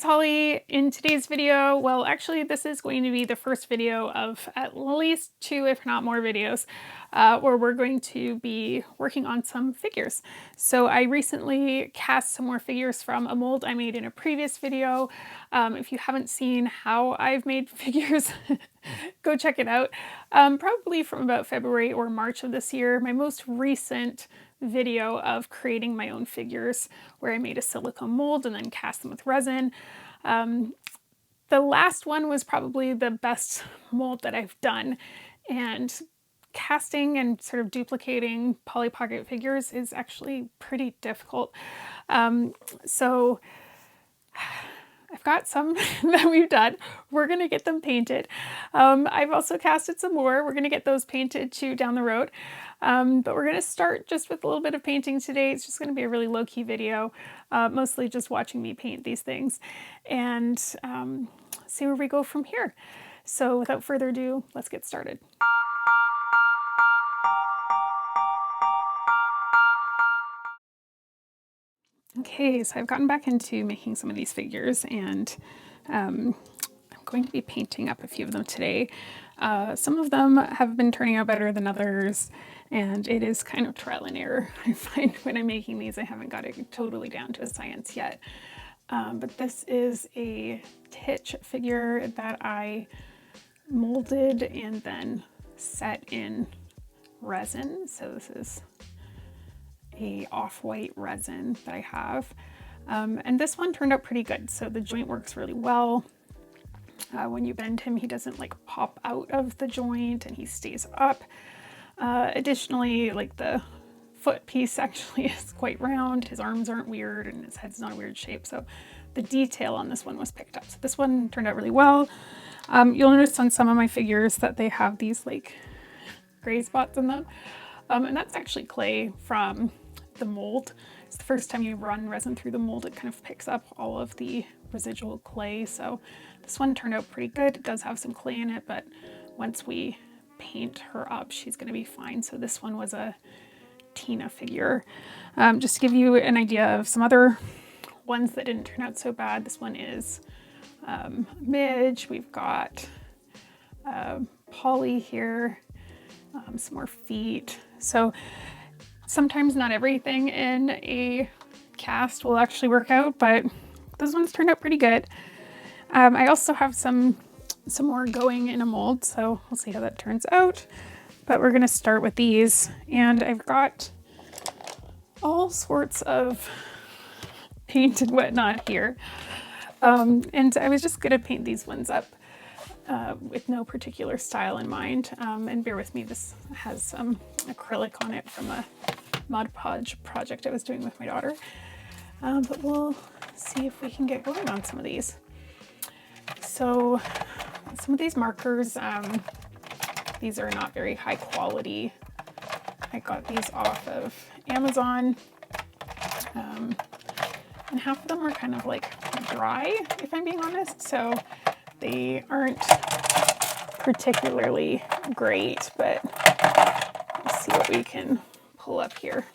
it's Holly. In today's video, well, actually this is going to be the first video of at least 2, if not more videos, where we're going to be working on some figures. So I recently cast some more figures from a mold I made in a previous video. If you haven't seen how I've made figures, go check it out. Probably from about February or March of this year. My most recent video of creating my own figures where I made a silicone mold and then cast them with resin. The last one was probably the best mold that I've done, and casting and sort of duplicating Polly Pocket figures is actually pretty difficult. So I've got some that we've done. We're gonna get them painted. I've also casted some more. We're gonna get those painted too down the road. But we're gonna start just with a little bit of painting today. It's just gonna be a really low-key video, mostly just watching me paint these things and see where we go from here. So without further ado, let's get started. Okay, so I've gotten back into making some of these figures, and I'm going to be painting up a few of them today. Some of them have been turning out better than others, and it is kind of trial and error. I find when I'm making these, I haven't got it totally down to a science yet. But this is a Titch figure that I molded and then set in resin. So this is a off-white resin that I have. And this one turned out pretty good. So the joint works really well. When you bend him, he doesn't like pop out of the joint and he stays up. Additionally, like the foot piece actually is quite round. His arms aren't weird and his head's not a weird shape. So the detail on this one was picked up. So this one turned out really well. You'll notice on some of my figures that they have these like gray spots in them. And that's actually clay from the mold. It's the first time you run resin through the mold, it kind of picks up all of the residual clay. So this one turned out pretty good. It does have some clay in it, but once we paint her up, she's going to be fine. So this one was a Tina figure. Just to give you an idea of some other ones that didn't turn out so bad. This one is Midge. We've got Polly here. Some more feet. So sometimes not everything in a cast will actually work out, but those ones turned out pretty good. I also have some more going in a mold, so we'll see how that turns out. But we're gonna start with these, and I've got all sorts of paint and whatnot here. And I was just gonna paint these ones up with no particular style in mind. And bear with me, this has some acrylic on it from a Mod Podge project I was doing with my daughter. But we'll see if we can get going on some of these. So some of these markers, these are not very high quality. I got these off of Amazon. And half of them are kind of like dry, if I'm being honest. So they aren't particularly great, but let's see what we can pull up here.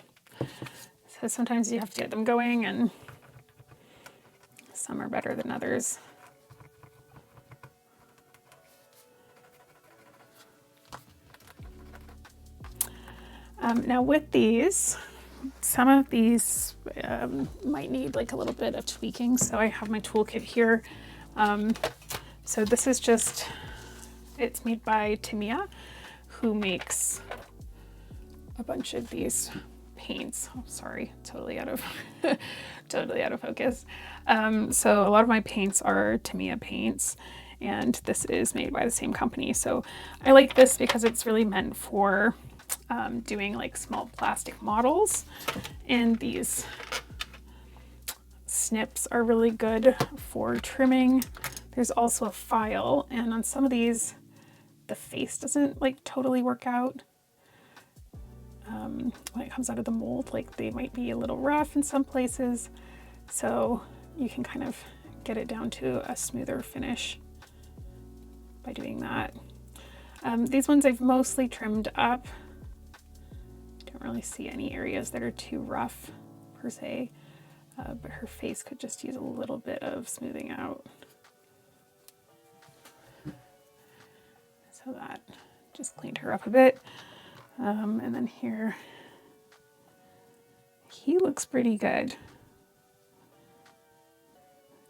So sometimes you have to get them going, and some are better than others. Now with these, some of these might need like a little bit of tweaking. So I have my toolkit here. So this is just, it's made by Timia, who makes a bunch of these paints. Oh, sorry, totally out of totally out of focus. So a lot of my paints are Timia paints, and this is made by the same company. So I like this because it's really meant for doing like small plastic models, and these snips are really good for trimming. There's also a file, and on some of these the face doesn't like totally work out when it comes out of the mold. Like they might be a little rough in some places, so you can kind of get it down to a smoother finish by doing that. These ones I've mostly trimmed up. Don't really see any areas that are too rough per se. but her face could just use a little bit of smoothing out. So that just cleaned her up a bit. And then here, he looks pretty good.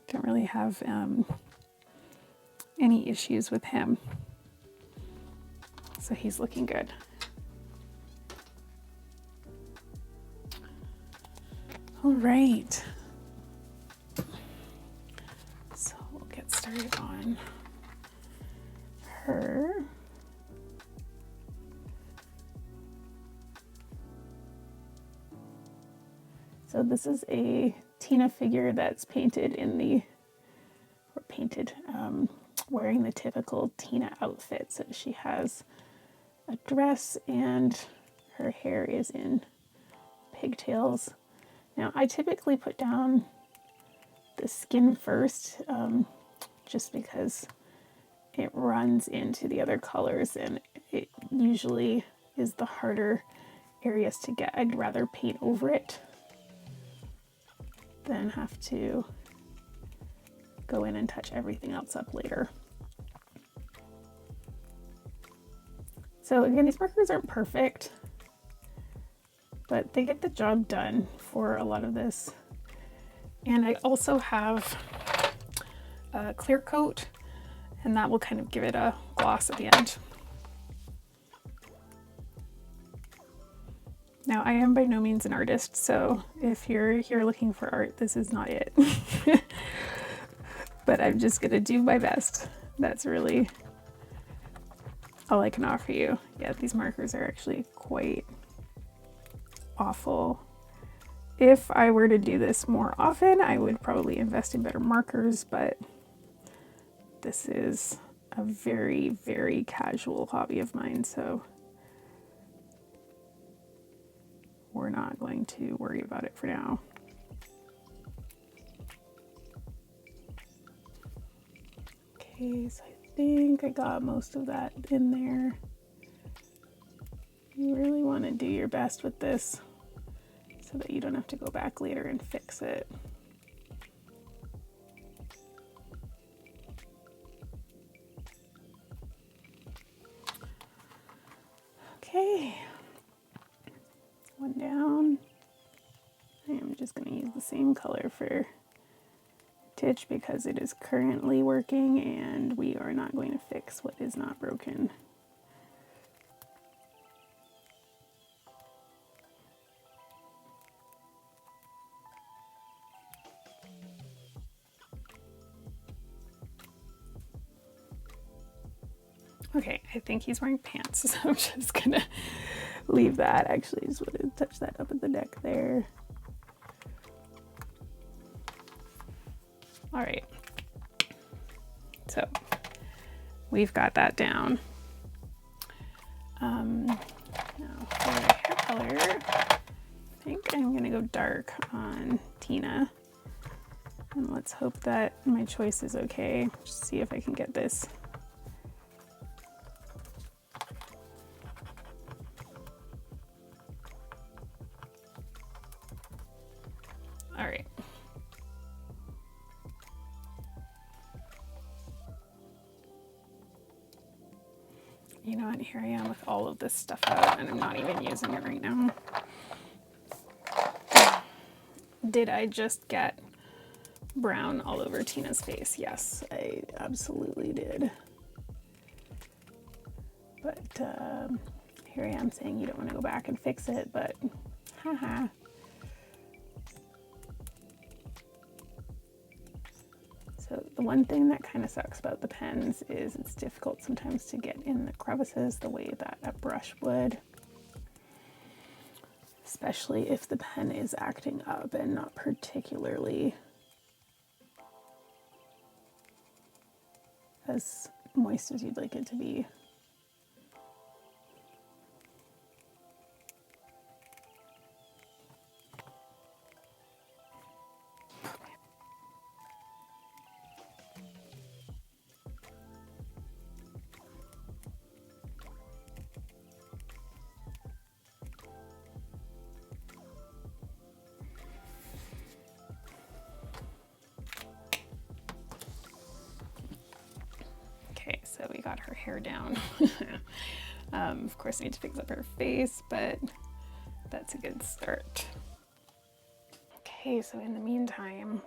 Don't really have any issues with him. So he's looking good. All right. So we'll get started on her. So this is a Tina figure that's painted wearing the typical Tina outfit. So she has a dress and her hair is in pigtails. Now I typically put down the skin first, just because it runs into the other colors and it usually is the harder areas to get. I'd rather paint over it than have to go in and touch everything else up later. So again, these markers aren't perfect, but they get the job done for a lot of this. And I also have a clear coat, and that will kind of give it a gloss at the end. Now, I am by no means an artist, so if you're here looking for art, this is not it. But I'm just gonna do my best. That's really all I can offer you. Yeah, these markers are actually quite awful. If I were to do this more often, I would probably invest in better markers, but this is a very, very casual hobby of mine, so we're not going to worry about it for now. Okay, so I think I got most of that in there. You really want to do your best with this so that you don't have to go back later and fix it. Okay, one down. I am just going to use the same color for Titch because it is currently working and we are not going to fix what is not broken. Okay, I think he's wearing pants, so I'm just gonna leave that. Actually, just want to touch that up at the neck there. All right, so we've got that down. Now for hair color, I think I'm gonna go dark on Tina. And let's hope that my choice is okay. Just see if I can get this. All right. You know what, here I am with all of this stuff out and I'm not even using it right now. Did I just get brown all over Tina's face? Yes, I absolutely did. But here I am saying you don't want to go back and fix it, but haha. So the one thing that kind of sucks about the pens is it's difficult sometimes to get in the crevices the way that a brush would. Especially if the pen is acting up and not particularly as moist as you'd like it to be. got her hair down. Of course I need to fix up her face, but that's a good start. Okay, so in the meantime,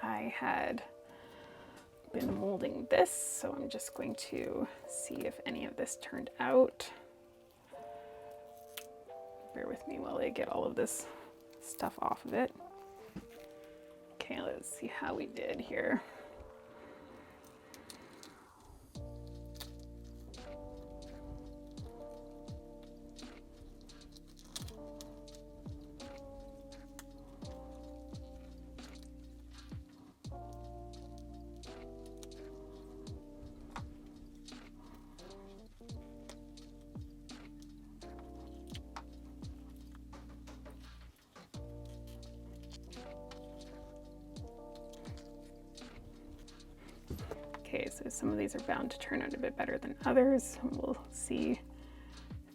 I had been molding this, so I'm just going to see if any of this turned out. Bear with me while I get all of this stuff off of it. Okay, let's see how we did here. Okay, so some of these are bound to turn out a bit better than others. We'll see if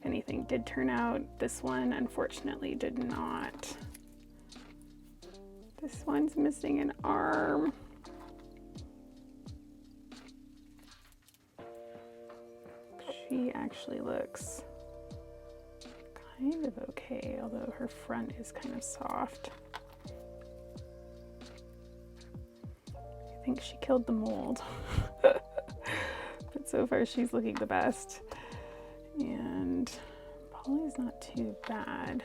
anything did turn out. This one, unfortunately, did not. This one's missing an arm. She actually looks kind of okay, although her front is kind of soft. I think she killed the mold. But so far she's looking the best. And Polly's not too bad.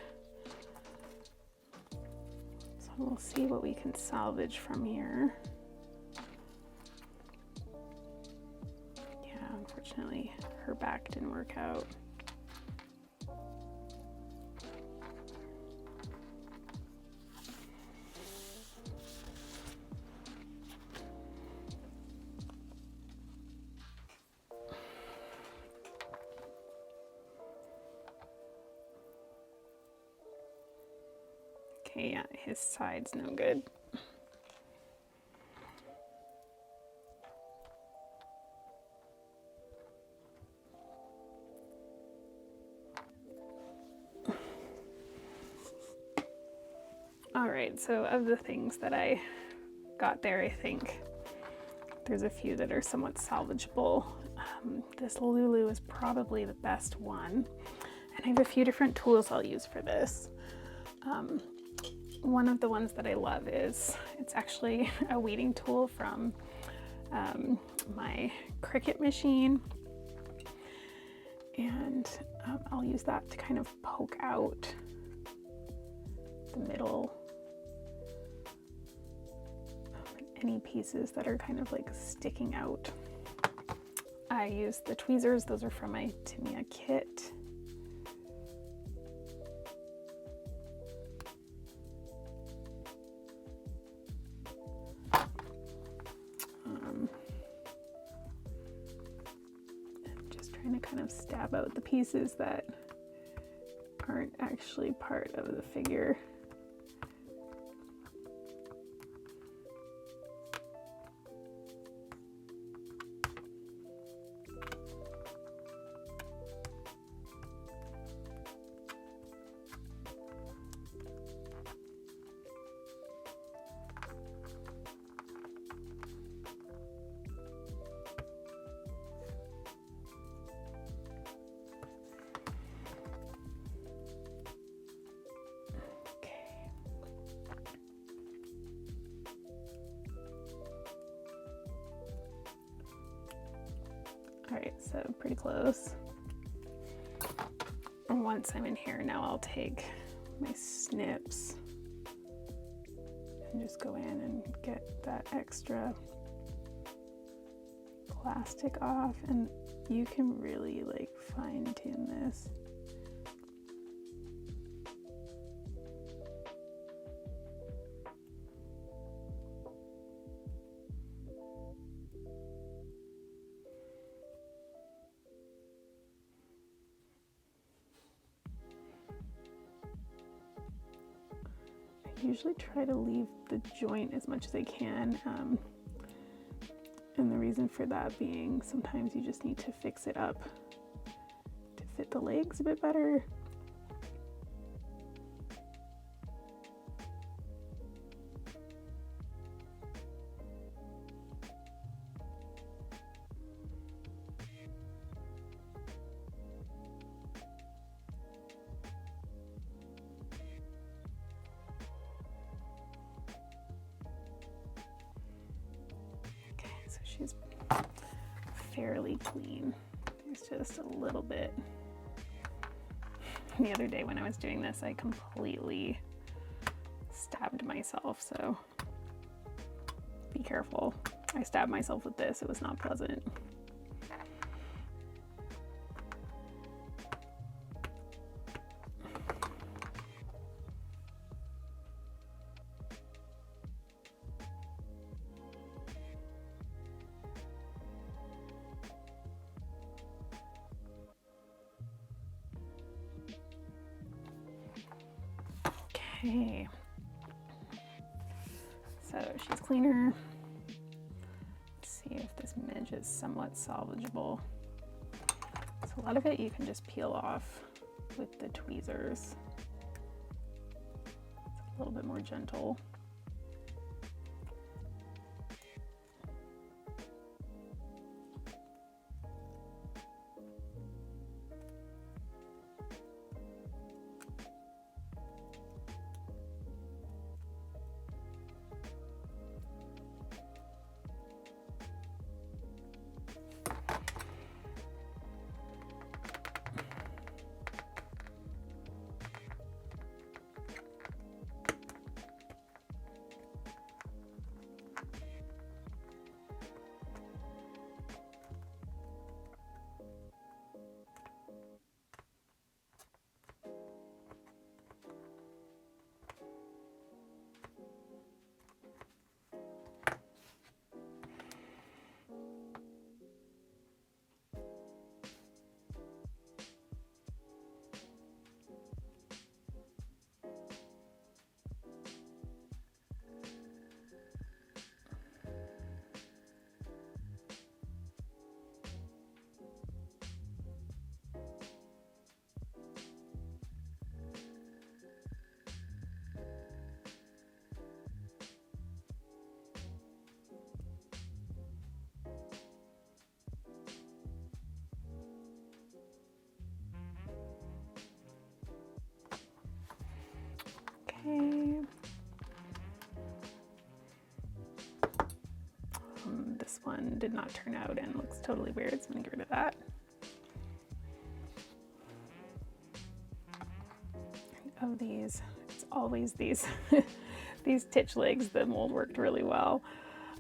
So we'll see what we can salvage from here. Yeah, unfortunately her back didn't work out. Okay, yeah, his side's no good. All right, so of the things that I got there, I think there's a few that are somewhat salvageable. This Lulu is probably the best one. And I have a few different tools I'll use for this. One of the ones that I love is, it's actually a weeding tool from my Cricut machine. And I'll use that to kind of poke out the middle, any pieces that are kind of like sticking out. I use the tweezers, those are from my Tamiya kit. Just trying to kind of stab out the pieces that aren't actually part of the figure. All right, so pretty close. And once I'm in here, now I'll take my snips and just go in and get that extra plastic off, and you can really like fine tune this. I usually try to leave the joint as much as I can, and the reason for that being sometimes you just need to fix it up to fit the legs a bit better. she's fairly clean. There's just a little bit. The other day when I was doing this, I completely stabbed myself, so be careful. I stabbed myself with this, it was not pleasant. Okay, so she's cleaner. Let's see if this midge is somewhat salvageable. So a lot of it you can just peel off with the tweezers. It's a little bit more gentle. Okay. This one did not turn out and looks totally weird, so I'm gonna get rid of that. Of these, it's always these these titch legs. The mold worked really well.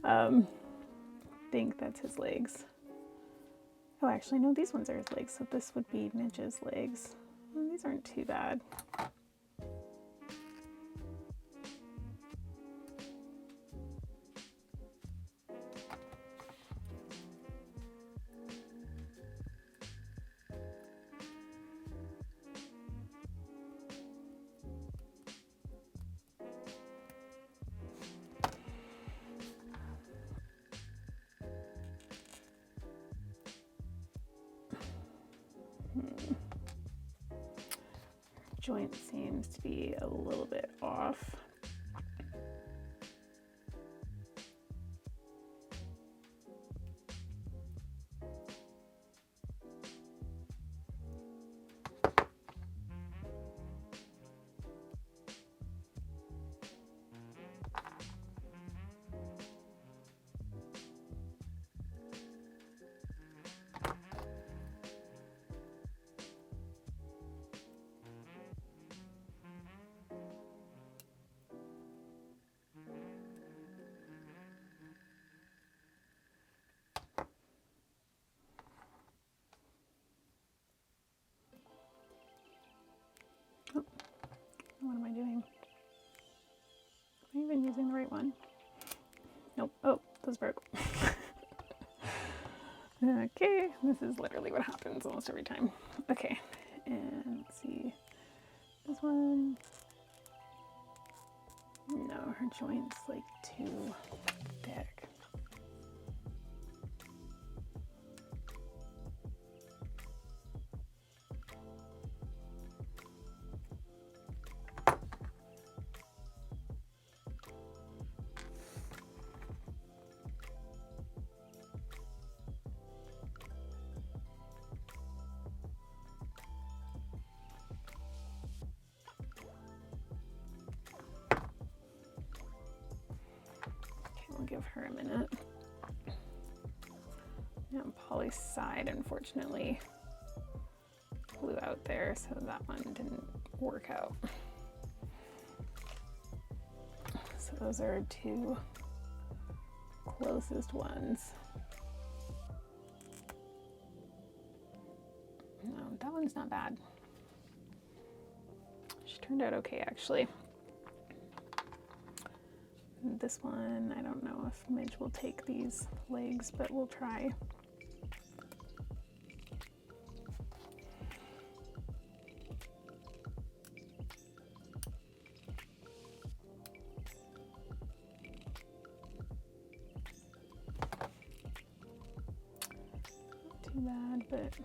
I think that's his legs. Oh, actually, no, these ones are his legs, so this would be Midge's legs. These aren't too bad. Joint seems to be a little bit off. Oh, what am I doing? Am I even using the right one? Nope. Oh, those broke. Okay, this is literally what happens almost every time. Okay, and let's see. This one. No, her joint's like too thick. We'll give her a minute. Yeah, Polly's side unfortunately blew out there, so that one didn't work out. So those are our two closest ones. No, that one's not bad. She turned out okay, actually. This one, I don't know if Midge will take these legs, but we'll try. Not too bad, but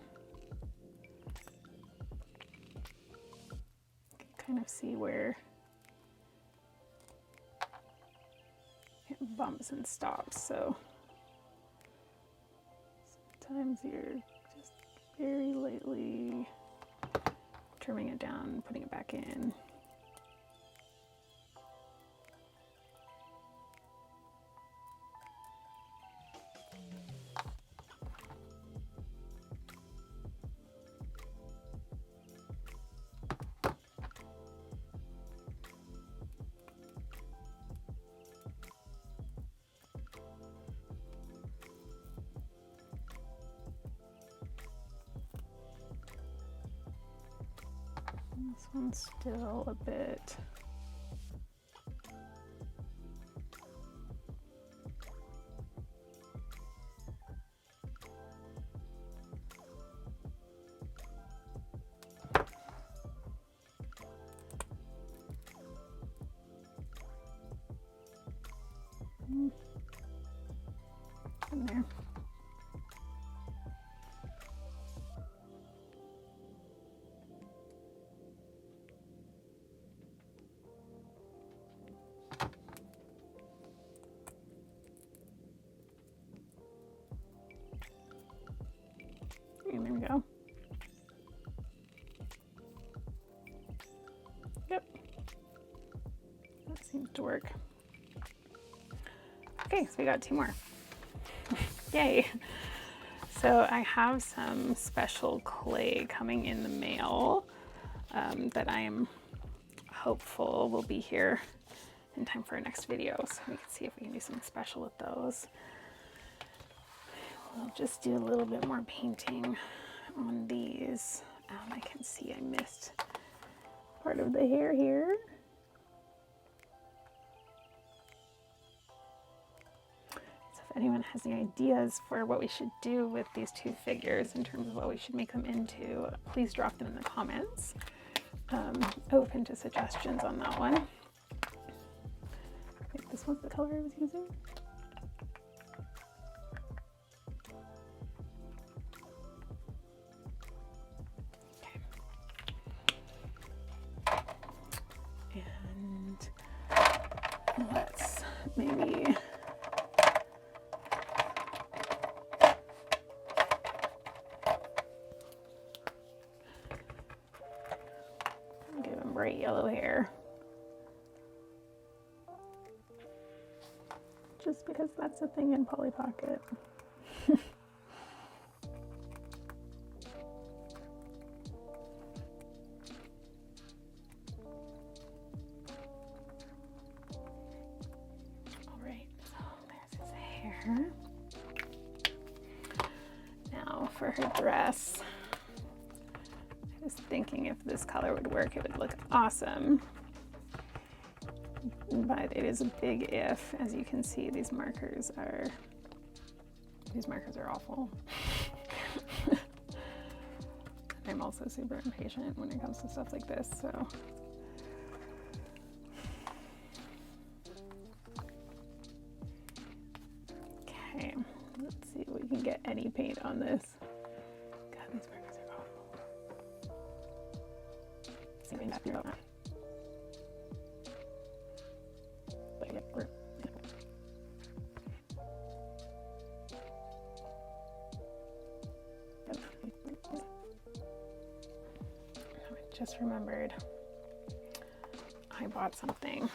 you can kind of see where it bumps and stops, so sometimes you're just very lightly trimming it down and putting it back in. This one's still a bit in there. And there we go. Yep. That seems to work. Okay, so we got two more. Yay. So I have some special clay coming in the mail that I am hopeful will be here in time for our next video. So we can see if we can do something special with those. We'll just do a little bit more painting on these. I can see I missed part of the hair here. So if anyone has any ideas for what we should do with these two figures in terms of what we should make them into, please drop them in the comments. Open to suggestions on that one. I think this was the color I was using. And let's maybe give him bright yellow hair. Just because that's a thing in Polly Pocket. Now for her dress, I was thinking if this color would work, it would look awesome. But it is a big if. As you can see, these markers are awful. I'm also super impatient when it comes to stuff like this, so. Okay, let's see if we can get any paint on this. God, these markers are awful. See if we can figure out that. But yeah, I just remembered I bought something.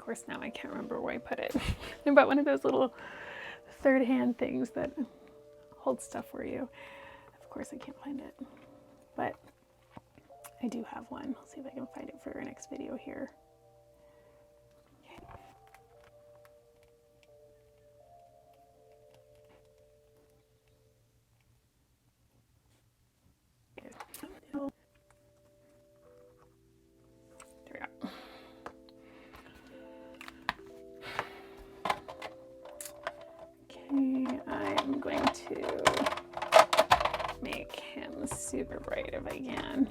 course, now I can't remember where I put it. I bought one of those little third hand things that hold stuff for you. Of course, I can't find it, but I do have one. I'll see if I can find it for our next video here. There we go. Okay, I'm going to make him super bright if I can.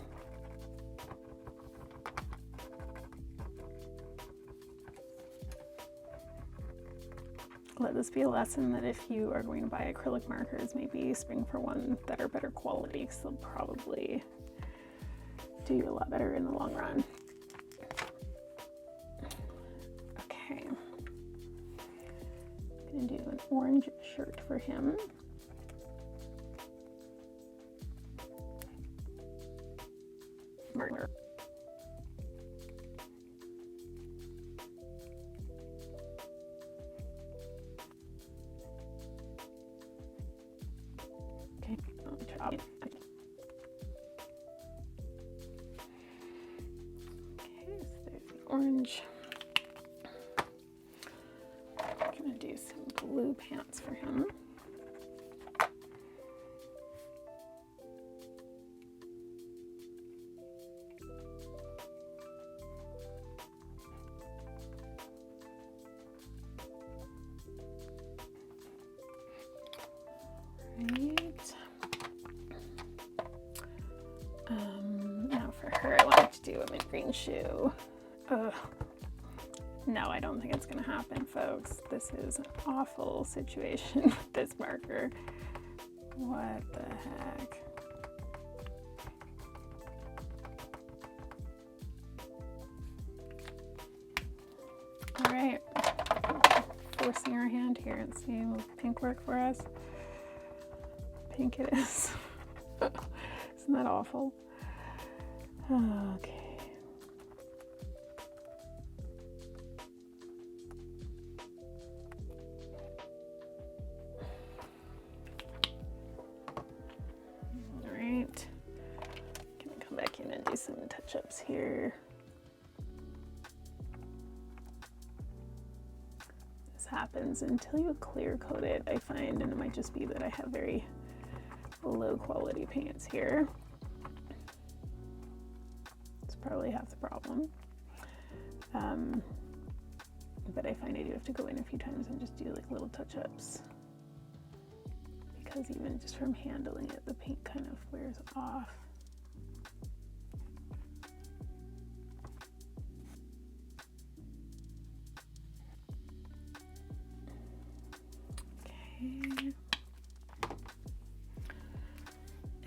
Let this be a lesson that if you are going to buy acrylic markers, maybe spring for one that are better quality, because they'll probably do you a lot better in the long run. Okay, I'm gonna do an orange shirt for him. Marker. Okay, okay, so there's the orange. I'm gonna do some blue pants for him. Now for her, I wanted to do a mint green shoe. Ugh. No, I don't think it's gonna happen, folks. This is an awful situation with this marker. What the heck? All right, forcing our hand here and see will pink work for us. Pink it is. Isn't that awful? Okay. All right. Gonna come back in and do some touch-ups here. This happens until you clear coat it, I find, and it might just be that I have very low quality paints here. It's probably half the problem. But I find I do have to go in a few times and just do like little touch-ups, because even just from handling it, the paint kind of wears off. Okay.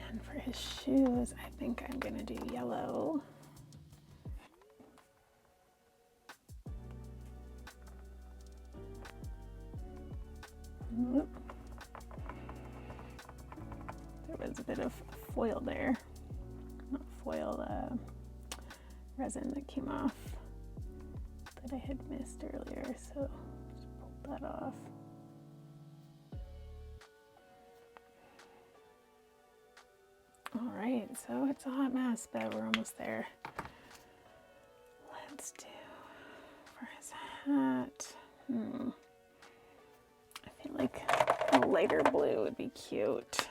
And for his shoes, I think I'm gonna do yellow. Oop. There was a bit of foil there, not foil, resin that came off that I had missed earlier, so just pulled that off. All right, so it's a hot mess, but we're almost there. Let's do for his hat. I feel like a lighter blue would be cute.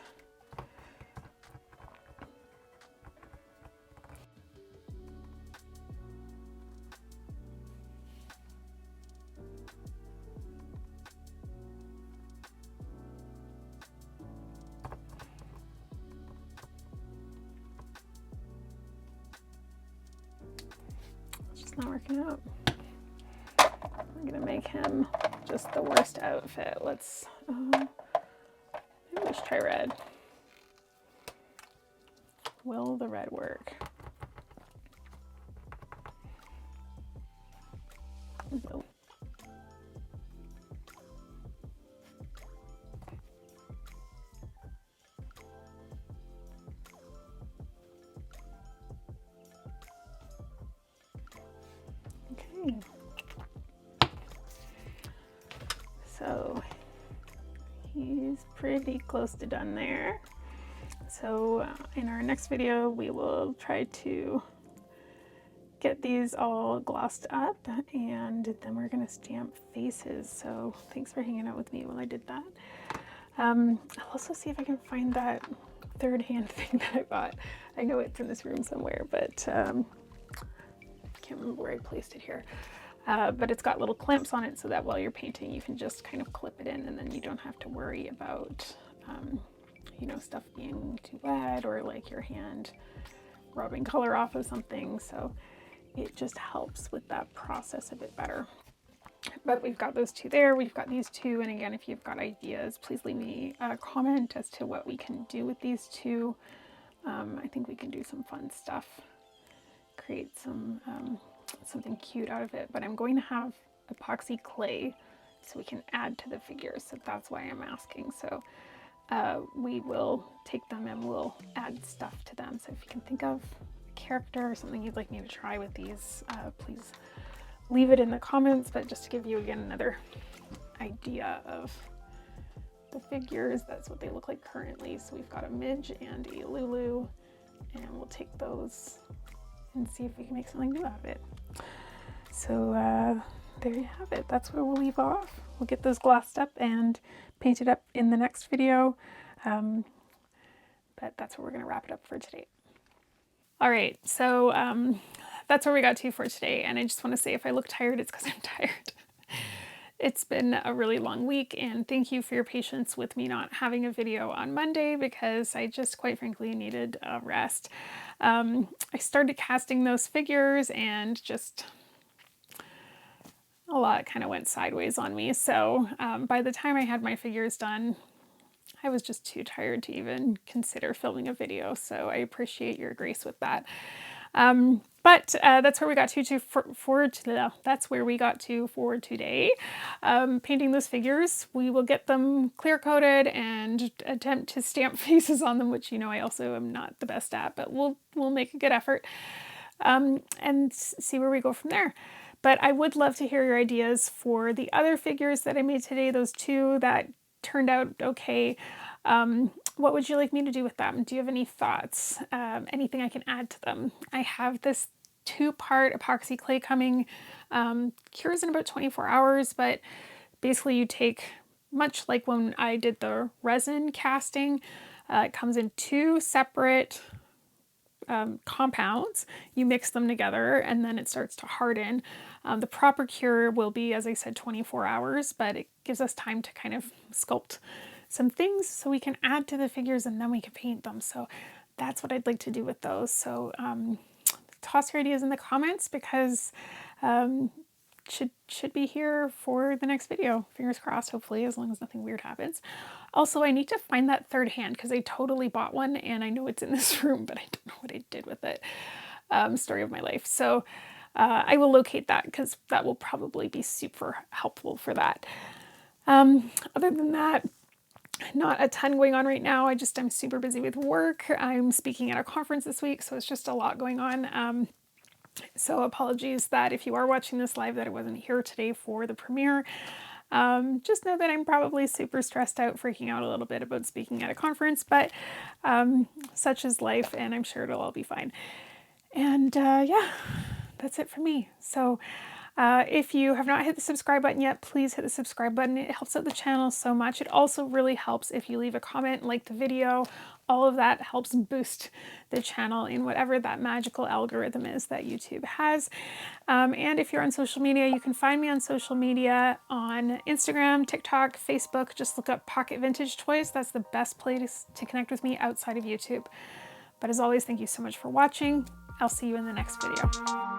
It's just not working out. I'm gonna make him just the worst outfit. Let's maybe let's try red. Will the red work? No. Okay. pretty close to done there. So in our next video, we will try to get these all glossed up, and then we're gonna stamp faces. So thanks for hanging out with me while I did that. I'll also see if I can find that third hand thing that I bought. I know it's in this room somewhere, but I can't remember where I placed it here. But it's got little clamps on it so that while you're painting, you can just kind of clip it in, and then you don't have to worry about, you know, stuff being too wet or like your hand rubbing color off of something. So it just helps with that process a bit better. But we've got those two there, we've got these two, and again, if you've got ideas, please leave me a comment as to what we can do with these two. I think we can do some fun stuff, create some something cute out of it, but I'm going to have epoxy clay so we can add to the figures, so that's why I'm asking. So we will take them and we'll add stuff to them. So if you can think of a character or something you'd like me to try with these, please leave it in the comments. But just to give you again another idea of the figures, that's what they look like currently. So we've got a Midge and a Lulu, and we'll take those and see if we can make something new out of it. So there you have it. That's where we'll leave off. We'll get those glossed up and painted up in the next video. But that's where we're going to wrap it up for today. All right, so that's where we got to for today. And I just want to say, if I look tired, it's because I'm tired. It's been a really long week, and thank you for your patience with me not having a video on Monday, because I just quite frankly needed a rest. I started casting those figures and just a lot kind of went sideways on me. So by the time I had my figures done, I was just too tired to even consider filming a video. So I appreciate your grace with that. But that's where we got that's where we got to for today. Painting those figures, we will get them clear coated and attempt to stamp faces on them, which, you know, I also am not the best at, but we'll make a good effort, and see where we go from there. But I would love to hear your ideas for the other figures that I made today, those two that turned out okay. What would you like me to do with them? Do you have any thoughts? Anything I can add to them? I have this 2-part epoxy clay coming. Cures in about 24 hours, but basically you take, much like when I did the resin casting, it comes in 2 separate compounds. You mix them together and then it starts to harden. The proper cure will be, as I said, 24 hours, but it gives us time to kind of sculpt some things so we can add to the figures and then we can paint them. So that's what I'd like to do with those. So toss your ideas in the comments, because should be here for the next video. Fingers crossed, hopefully, as long as nothing weird happens. Also, I need to find that third hand, because I totally bought one and I know it's in this room, but I don't know what I did with it. Story of my life. So I will locate that, because that will probably be super helpful for that. Other than that, not a ton going on right now. I'm super busy with work. I'm speaking at a conference this week, so it's just a lot going on. So apologies that if you are watching this live that I wasn't here today for the premiere. Just know that I'm probably super stressed out, freaking out a little bit about speaking at a conference, but such is life, and I'm sure it'll all be fine. And yeah, that's it for me. So if you have not hit the subscribe button yet, please hit the subscribe button. It helps out the channel so much. It also really helps if you leave a comment, like the video. All of that helps boost the channel in whatever that magical algorithm is that YouTube has. And if you're on social media, you can find me on social media on Instagram, TikTok, Facebook. Just look up Pocket Vintage Toys. That's the best place to connect with me outside of YouTube. But as always, thank you so much for watching. I'll see you in the next video.